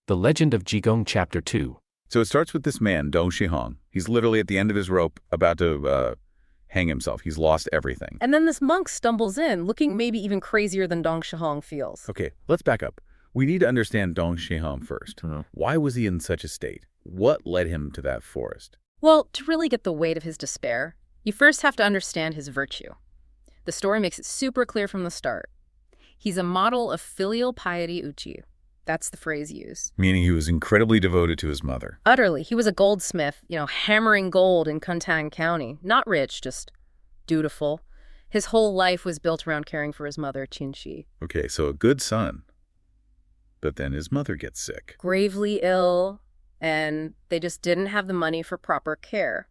The Legend of Jigong Chapter 2. So it starts with this man, Dong Shihong. He's literally at the end of his rope, about to hang himself. He's lost everything. And then this monk stumbles in, looking maybe even crazier than Dong Shihong feels. Okay, let's back up. We need to understand Dong Shihong first. Why was he in such a state? What led him to that forest? Well, to really get the weight of his despair, you first have to understand his virtue. The story makes it super clear from the start. He's a model of filial piety uchi. That's the phrase used. Meaning he was incredibly devoted to his mother. Utterly. He was a goldsmith, hammering gold in Kuntang County. Not rich, just dutiful. His whole life was built around caring for his mother, Qinshi. Okay, so a good son. But then his mother gets sick. Gravely ill, and they just didn't have the money for proper care.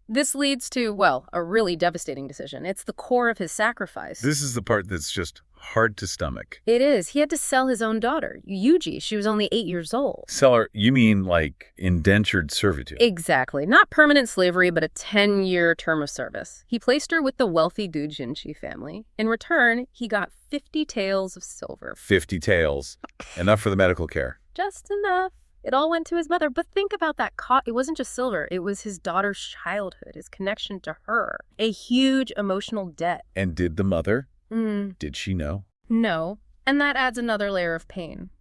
This leads to, well, a really devastating decision. It's the core of his sacrifice. This is the part that's just hard to stomach. It is. He had to sell his own daughter, Yuji. She was only 8 years old. Sell her, you mean like indentured servitude? Exactly. Not permanent slavery, but a 10-year term of service. He placed her with the wealthy Dujinshi family. In return, he got 50 taels of silver. 50 taels. Enough for the medical care. Just enough. It all went to his mother. But think about that. It wasn't just silver. It was his daughter's childhood, his connection to her. A huge emotional debt. And did the mother? Did she know? No. And that adds another layer of pain.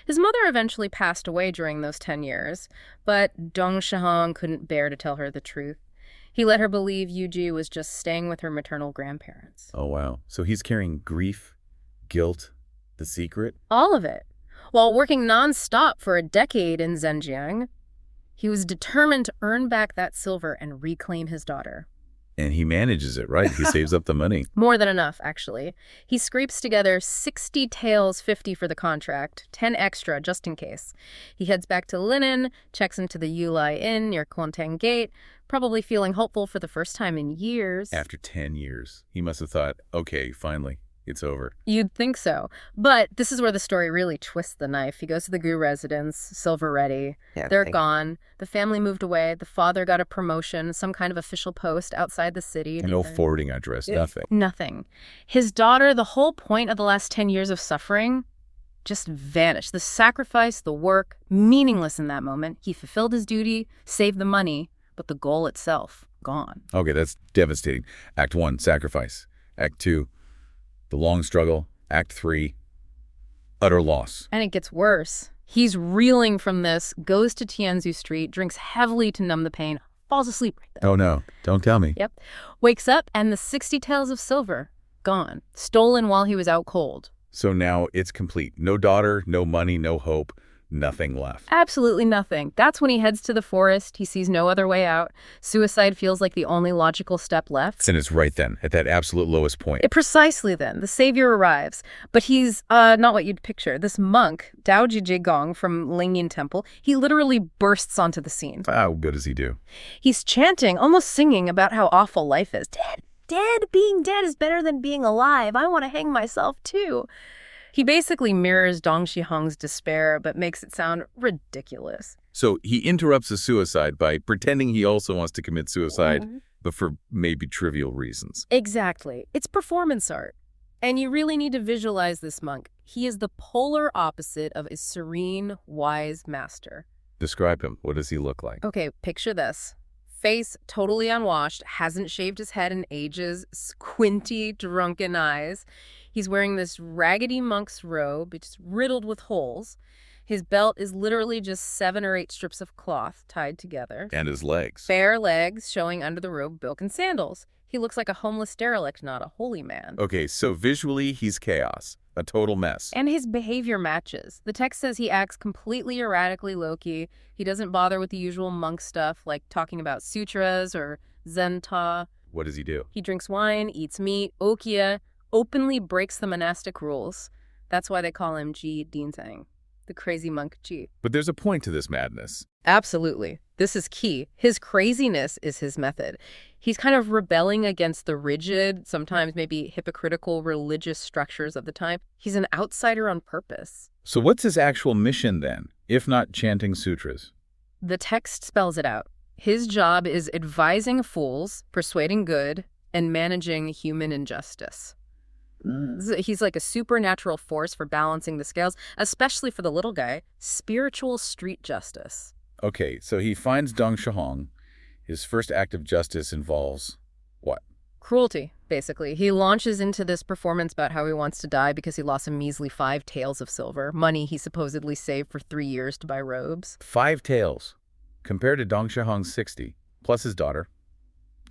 His mother eventually passed away during those 10 years, but Dong Shihong couldn't bear to tell her the truth. He let her believe Yuji was just staying with her maternal grandparents. Oh, wow. So he's carrying grief, guilt, the secret? All of it. While working nonstop for a decade in Zhenjiang, he was determined to earn back that silver and reclaim his daughter. And he manages it, right? He saves up the money. More than enough, actually. He scrapes together 60 taels, 50 for the contract, 10 extra just in case. He heads back to Linen, checks into the Yulai Inn near Kontang Gate, probably feeling hopeful for the first time in years. After 10 years, he must have thought, okay, finally. It's over. You'd think so. But this is where the story really twists the knife. He goes to the Gu residence, silver ready. They're gone. The family moved away. The father got a promotion, some kind of official post outside the city. No forwarding address, nothing. Nothing. His daughter, the whole point of the last 10 years of suffering, just vanished. The sacrifice, the work, meaningless in that moment. He fulfilled his duty, saved the money, but the goal itself, gone. Okay, that's devastating. Act 1, sacrifice. Act 2, the long struggle. Act 3, utter loss. And it gets worse. He's reeling from this, goes to Tianzu Street, drinks heavily to numb the pain, falls asleep right there. Oh, no. Don't tell me. Yep. Wakes up, and the 60 taels of silver, gone. Stolen while he was out cold. So now it's complete. No daughter, no money, no hope. Nothing left. Absolutely nothing. That's when he heads to the forest. He sees no other way out. Suicide feels like the only logical step left. And it's right then, at that absolute lowest point. Precisely then. The savior arrives. But he's not what you'd picture. This monk, Daoji Jigong from Lingyin Temple, he literally bursts onto the scene. How good does he do? He's chanting, almost singing about how awful life is. Dead. Being dead is better than being alive. I want to hang myself too. He basically mirrors Dong Shihong's despair, but makes it sound ridiculous. So he interrupts a suicide by pretending he also wants to commit suicide, but for maybe trivial reasons. Exactly. It's performance art. And you really need to visualize this monk. He is the polar opposite of a serene, wise master. Describe him. What does he look like? Okay, picture this. Face totally unwashed, hasn't shaved his head in ages, squinty, drunken eyes. He's wearing this raggedy monk's robe. It's riddled with holes. His belt is literally just 7 or 8 strips of cloth tied together. And his legs. Bare legs showing under the robe, broken sandals. He looks like a homeless derelict, not a holy man. Okay, so visually, he's chaos. A total mess. And his behavior matches. The text says he acts completely erratically low-key. He doesn't bother with the usual monk stuff, like talking about sutras or zenta. What does he do? He drinks wine, eats meat, okia, openly breaks the monastic rules. That's why they call him Ji Dinsang, the crazy monk Ji. But there's a point to this madness. Absolutely. This is key. His craziness is his method. He's kind of rebelling against the rigid, sometimes maybe hypocritical religious structures of the time. He's an outsider on purpose. So what's his actual mission then, if not chanting sutras? The text spells it out. His job is advising fools, persuading good, and managing human injustice. He's like a supernatural force for balancing the scales, especially for the little guy. Spiritual street justice. Okay, so he finds Dong Shihong. His first act of justice involves what? Cruelty, basically. He launches into this performance about how he wants to die because he lost a measly 5 taels of silver, money he supposedly saved for 3 years to buy robes. 5 taels. Compared to Dong Shihong's 60, plus his daughter.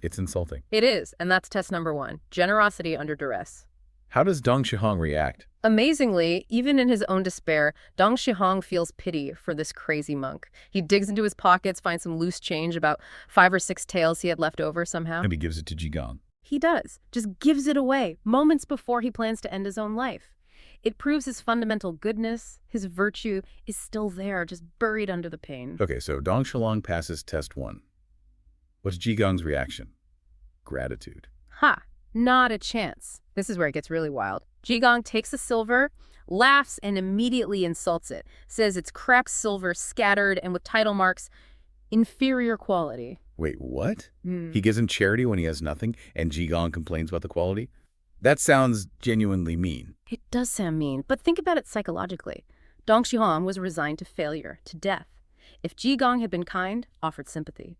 It's insulting. It is, and that's test number 1, generosity under duress. How does Dong Shihong react? Amazingly, even in his own despair, Dong Shihong feels pity for this crazy monk. He digs into his pockets, finds some loose change, about 5 or 6 taels he had left over somehow. And he gives it to Jigong. He does. Just gives it away, moments before he plans to end his own life. It proves his fundamental goodness, his virtue, is still there, just buried under the pain. Okay, so Dong Shihong passes test 1. What's Jigong's reaction? Gratitude. Ha! Not a chance. This is where it gets really wild. Jigong takes the silver, laughs, and immediately insults it. Says it's crap silver, scattered, and with title marks, inferior quality. Wait, what? He gives him charity when he has nothing, and Jigong complains about the quality? That sounds genuinely mean. It does sound mean, but think about it psychologically. Dong Shihong was resigned to failure, to death. If Jigong had been kind, offered sympathy,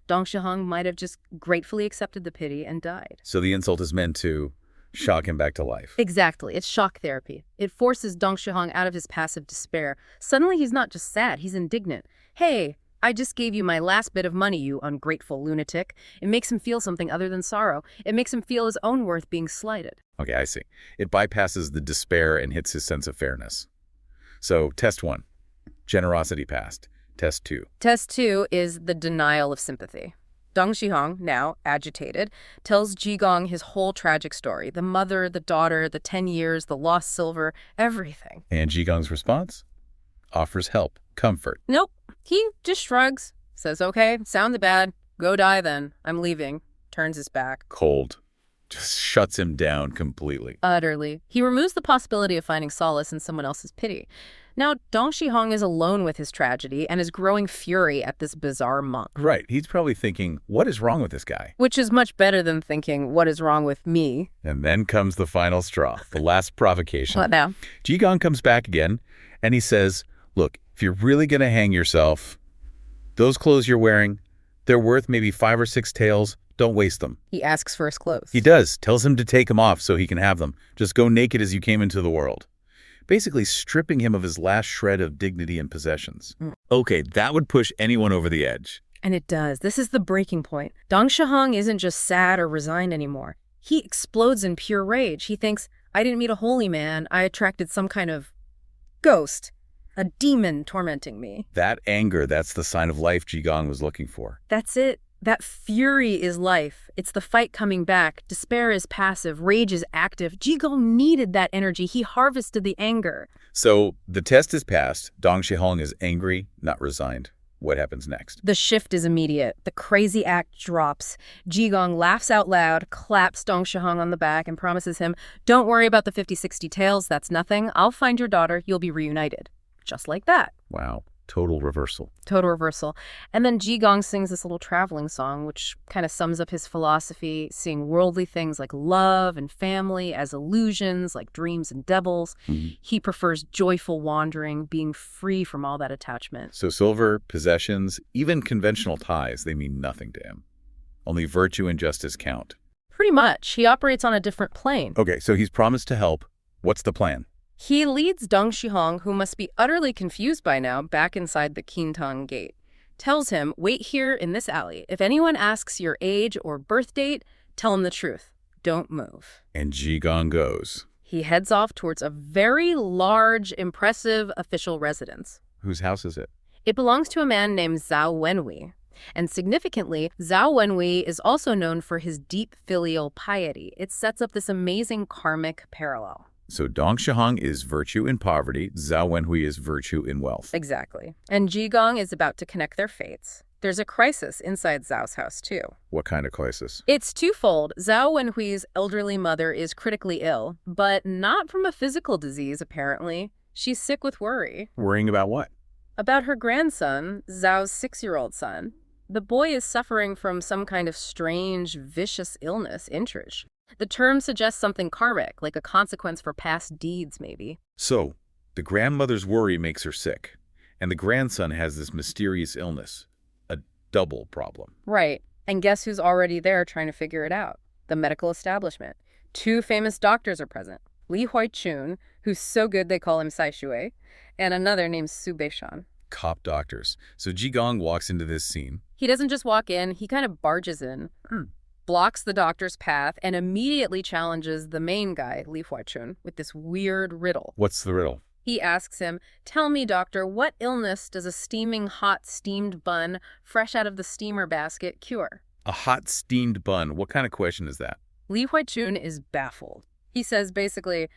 Dong Shihong might have just gratefully accepted the pity and died. So the insult is meant to shock him back to life. Exactly. It's shock therapy. It forces Dong Shihong out of his passive despair. Suddenly he's not just sad, he's indignant. Hey, I just gave you my last bit of money, you ungrateful lunatic. It makes him feel something other than sorrow. It makes him feel his own worth being slighted. Okay, I see. It bypasses the despair and hits his sense of fairness. So, test 1. Generosity passed. Test 2. Test 2 is the denial of sympathy. Dong Shihong, now agitated, tells Jigong his whole tragic story. The mother, the daughter, the 10 years, the lost silver, everything. And Jigong's response? Offers help, comfort. Nope. He just shrugs, says, okay, sounds bad. Go die then. I'm leaving. Turns his back. Cold. Just shuts him down completely. Utterly. He removes the possibility of finding solace in someone else's pity. Now, Dong Shihong is alone with his tragedy and his growing fury at this bizarre monk. Right. He's probably thinking, what is wrong with this guy? Which is much better than thinking, what is wrong with me? And then comes the final straw, the last provocation. What now? Jigong comes back again, and he says, look, if you're really going to hang yourself, those clothes you're wearing, they're worth maybe 5 or 6 taels. Don't waste them. He asks for his clothes. He does. Tells him to take them off so he can have them. Just go naked as you came into the world. Basically stripping him of his last shred of dignity and possessions. Okay, that would push anyone over the edge. And it does. This is the breaking point. Dong Shihong isn't just sad or resigned anymore. He explodes in pure rage. He thinks, I didn't meet a holy man. I attracted some kind of ghost, a demon tormenting me. That anger, that's the sign of life Jigong was looking for. That's it. That fury is life. It's the fight coming back. Despair is passive. Rage is active. Jigong needed that energy. He harvested the anger. So the test is passed. Dong Shihong is angry, not resigned. What happens next? The shift is immediate. The crazy act drops. Jigong laughs out loud, claps Dong Shihong on the back, and promises him, don't worry about the 50-60 taels. That's nothing. I'll find your daughter. You'll be reunited. Just like that. Wow. Total reversal. Total reversal. And then Jigong sings this little traveling song, which kind of sums up his philosophy, seeing worldly things like love and family as illusions, like dreams and devils. He prefers joyful wandering, being free from all that attachment. So silver, possessions, even conventional ties, they mean nothing to him. Only virtue and justice count. Pretty much. He operates on a different plane. Okay, so he's promised to help. What's the plan? He leads Dong Shihong, who must be utterly confused by now, back inside the Qintang gate. Tells him, wait here in this alley. If anyone asks your age or birth date, tell him the truth. Don't move. And Jigong goes. He heads off towards a very large, impressive official residence. Whose house is it? It belongs to a man named Zhao Wenhui. And significantly, Zhao Wenhui is also known for his deep filial piety. It sets up this amazing karmic parallel. So Dong Shihong is virtue in poverty, Zhao Wenhui is virtue in wealth. Exactly. And Jigong is about to connect their fates. There's a crisis inside Zhao's house, too. What kind of crisis? It's twofold. Zhao Wenhui's elderly mother is critically ill, but not from a physical disease, apparently. She's sick with worry. Worrying about what? About her grandson, Zhao's 6-year-old son. The boy is suffering from some kind of strange, vicious illness, intrige. The term suggests something karmic, like a consequence for past deeds, maybe. So, the grandmother's worry makes her sick, and the grandson has this mysterious illness. A double problem. Right. And guess who's already there trying to figure it out? The medical establishment. 2 famous doctors are present. Li Huaichun, who's so good they call him Sai Shui, and another named Su Beishan. Cop doctors. So Jigong walks into this scene. He doesn't just walk in, he kind of barges in, blocks the doctor's path, and immediately challenges the main guy, Li Huaichun, with this weird riddle. What's the riddle? He asks him, "Tell me, doctor, what illness does a steaming hot steamed bun fresh out of the steamer basket cure?" A hot steamed bun. What kind of question is that? Li Huaichun is baffled. He says basically,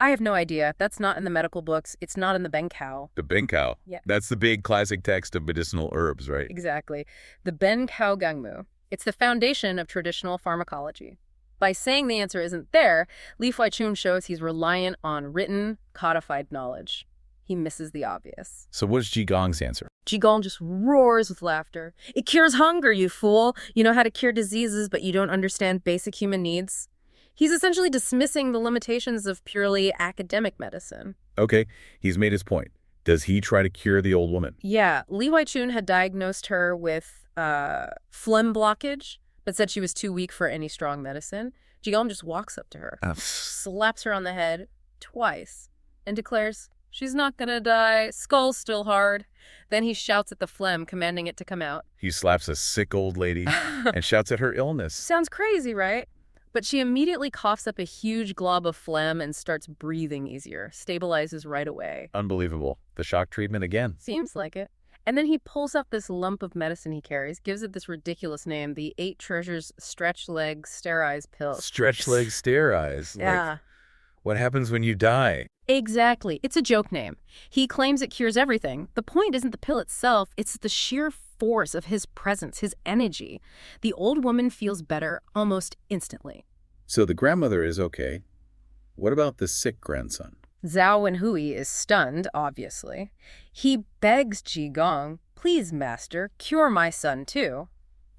"I have no idea. That's not in the medical books. It's not in the Benkao." The Benkao. Yeah. That's the big classic text of medicinal herbs, right? Exactly. The Benkao Gangmu. It's the foundation of traditional pharmacology. By saying the answer isn't there, Li Huaichun shows he's reliant on written, codified knowledge. He misses the obvious. So what's Jigong's answer? Jigong just roars with laughter. "It cures hunger, you fool. You know how to cure diseases, but you don't understand basic human needs." He's essentially dismissing the limitations of purely academic medicine. Okay, he's made his point. Does he try to cure the old woman? Yeah, Li Huaichun had diagnosed her with phlegm blockage, but said she was too weak for any strong medicine. Jigong just walks up to her, slaps her on the head twice, and declares, "She's not gonna die. Skull's still hard." Then he shouts at the phlegm, commanding it to come out. He slaps a sick old lady and shouts at her illness. Sounds crazy, right? But she immediately coughs up a huge glob of phlegm and starts breathing easier, stabilizes right away. Unbelievable. The shock treatment again. Seems like it. And then he pulls out this lump of medicine he carries, gives it this ridiculous name, the 8 Treasures Stretch Leg Sterilize Pill. Stretch leg sterilize. Yeah. Like, what happens when you die? Exactly. It's a joke name. He claims it cures everything. The point isn't the pill itself, it's the sheer force of his presence, his energy. The old woman feels better almost instantly. So the grandmother is okay. What about the sick grandson? Zhao Wenhui is stunned, obviously. He begs Jigong, "Please, master, cure my son too."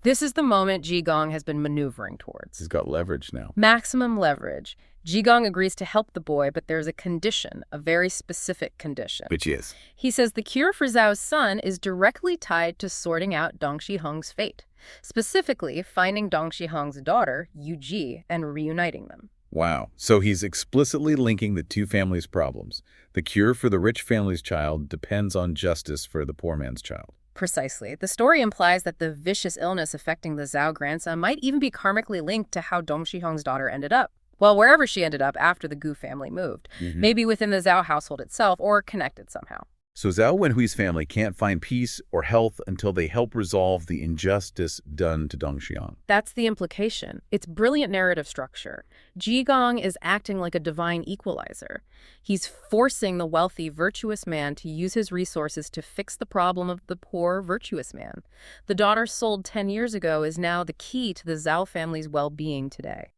This is the moment Jigong has been maneuvering towards. He's got leverage now. Maximum leverage. Jigong agrees to help the boy, but there's a condition, a very specific condition. Which is? He says the cure for Zhao's son is directly tied to sorting out Dong Shiheng's fate, specifically finding Dong Shiheng's daughter, Yu Ji, and reuniting them. Wow. So he's explicitly linking the 2 families' problems. The cure for the rich family's child depends on justice for the poor man's child. Precisely. The story implies that the vicious illness affecting the Zhao grandson might even be karmically linked to how Dong Shiheng's daughter ended up. Well, wherever she ended up after the Gu family moved. Maybe within the Zhao household itself or connected somehow. So Zhao Wenhui's family can't find peace or health until they help resolve the injustice done to Dong Xiang. That's the implication. It's brilliant narrative structure. Jigong is acting like a divine equalizer. He's forcing the wealthy, virtuous man to use his resources to fix the problem of the poor, virtuous man. The daughter sold 10 years ago is now the key to the Zhao family's well-being today.